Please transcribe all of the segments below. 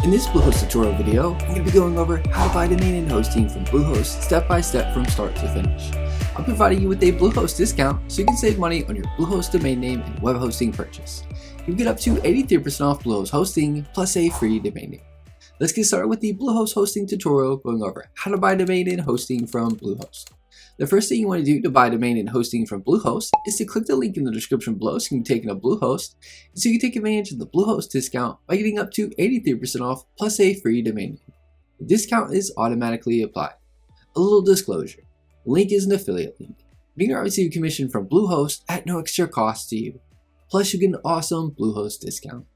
In this Bluehost tutorial video, I'm going to be going over how to buy domain and hosting from Bluehost step by step from start to finish. I'm providing you with a Bluehost discount so you can save money on your Bluehost domain name and web hosting purchase. You get up to 83% off Bluehost hosting plus a free domain name. Let's get started with the Bluehost hosting tutorial going over how to buy domain and hosting from Bluehost. The first thing you want to do to buy domain and hosting from Bluehost is to click the link in the description below so you can take in a Bluehost, and so you can take advantage of the Bluehost discount by getting up to 83% off plus a free domain name. The discount is automatically applied. A little disclosure, the link is an affiliate link, meaning I receive commission from Bluehost at no extra cost to you. Plus you get an awesome Bluehost discount.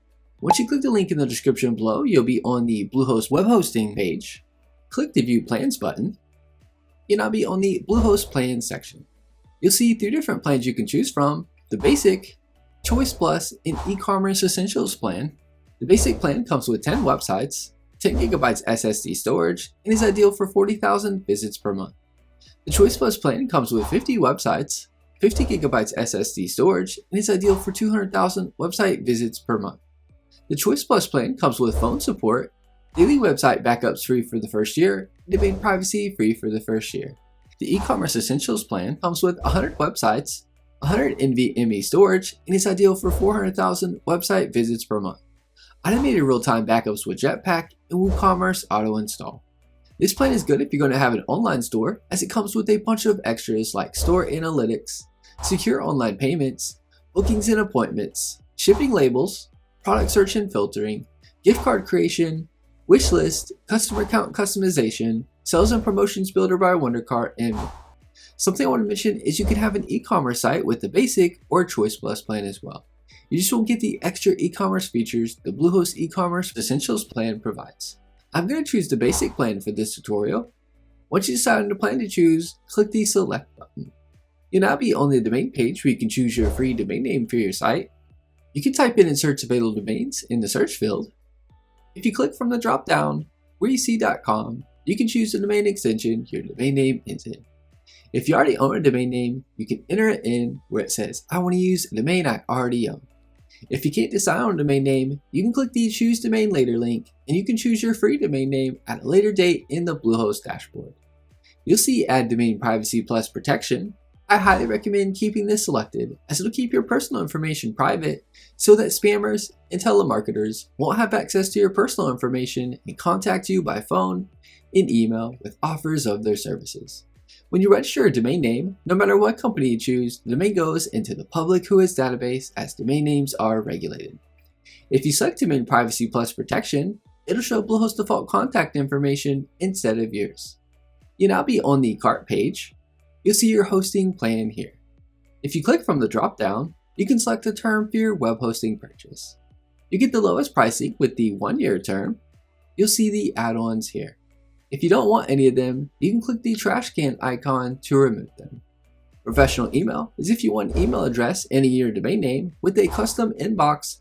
Once you click the link in the description below, you'll be on the Bluehost web hosting page. Click the View Plans button. You'll now be on the Bluehost Plans section. You'll see 3 different plans you can choose from: the Basic, Choice Plus, and eCommerce Essentials plan. The Basic plan comes with 10 websites, 10 GB SSD storage, and is ideal for 40,000 visits per month. The Choice Plus plan comes with 50 websites, 50 GB SSD storage, and is ideal for 200,000 website visits per month. The Choice Plus plan comes with phone support, daily website backups free for the first year, and domain privacy free for the first year. The eCommerce Essentials plan comes with 100 websites, 100 NVMe storage, and is ideal for 400,000 website visits per month. Automated real-time backups with Jetpack and WooCommerce auto install. This plan is good if you're going to have an online store, as it comes with a bunch of extras like store analytics, secure online payments, bookings and appointments, shipping labels, product search and filtering, gift card creation, wish list, customer account customization, sales and promotions builder by Wondercart, and more. Something I want to mention is you can have an e-commerce site with the Basic or Choice Plus plan as well. You just won't get the extra e-commerce features the Bluehost e-commerce Essentials plan provides. I'm going to choose the Basic plan for this tutorial. Once you decide on the plan to choose, click the Select button. You'll now be on the domain page where you can choose your free domain name for your site. You can type in and search available domains in the search field. If you click from the drop down where you see .com, you can choose the domain extension your domain name is in. If you already own a domain name, you can enter it in where it says, I want to use a domain I already own. If you can't decide on a domain name, you can click the Choose Domain Later link, and you can choose your free domain name at a later date in the Bluehost dashboard. You'll see Add Domain Privacy Plus Protection. I highly recommend keeping this selected, as it'll keep your personal information private so that spammers and telemarketers won't have access to your personal information and contact you by phone and email with offers of their services. When you register a domain name, no matter what company you choose, the domain goes into the public WHOIS database, as domain names are regulated. If you select Domain Privacy Plus Protection, it'll show Bluehost default contact information instead of yours. You'll now be on the cart page. You'll see your hosting plan here. If you click from the drop-down, you can select a term for your web hosting purchase. You get the lowest pricing with the 1-year term. You'll see the add-ons here. If you don't want any of them, you can click the trash can icon to remove them. Professional email is if you want an email address and your domain name with a custom inbox,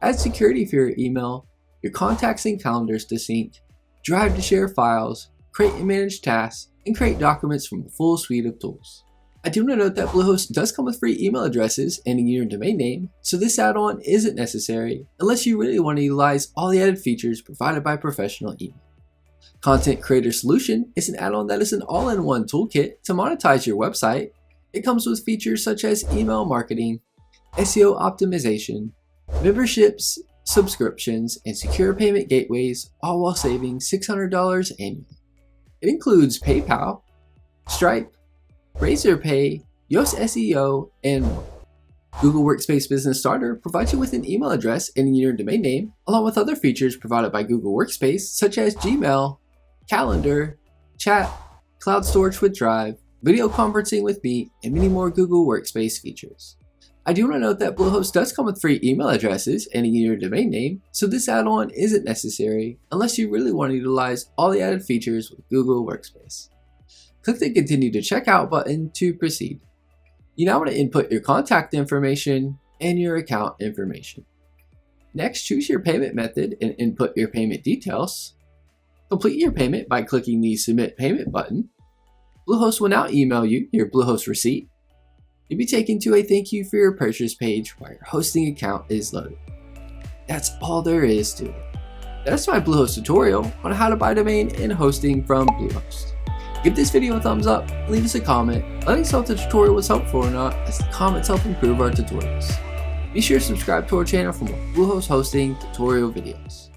add security for your email, your contacts and calendars to sync, drive to share files, create and manage tasks, and create documents from a full suite of tools. I do want to note that Bluehost does come with free email addresses and your domain name, so this add-on isn't necessary unless you really want to utilize all the added features provided by Professional Email. Content Creator Solution is an add-on that is an all-in-one toolkit to monetize your website. It comes with features such as email marketing, SEO optimization, memberships, subscriptions, and secure payment gateways, all while saving $600 annually. It includes PayPal, Stripe, Razorpay, Yoast SEO, and more. Google Workspace Business Starter provides you with an email address and your domain name, along with other features provided by Google Workspace such as Gmail, Calendar, Chat, Cloud Storage with Drive, Video Conferencing with Meet, and many more Google Workspace features. I do want to note that Bluehost does come with free email addresses and your domain name, so this add-on isn't necessary unless you really want to utilize all the added features with Google Workspace. Click the Continue to Checkout button to proceed. You now want to input your contact information and your account information. Next, choose your payment method and input your payment details. Complete your payment by clicking the Submit Payment button. Bluehost will now email you your Bluehost receipt. You'll be taken to a thank you for your purchase page while your hosting account is loaded. That's all there is to it. That's my Bluehost tutorial on how to buy domain and hosting from Bluehost. Give this video a thumbs up and leave us a comment letting us know if the tutorial was helpful or not, as the comments help improve our tutorials. Be sure to subscribe to our channel for more Bluehost hosting tutorial videos.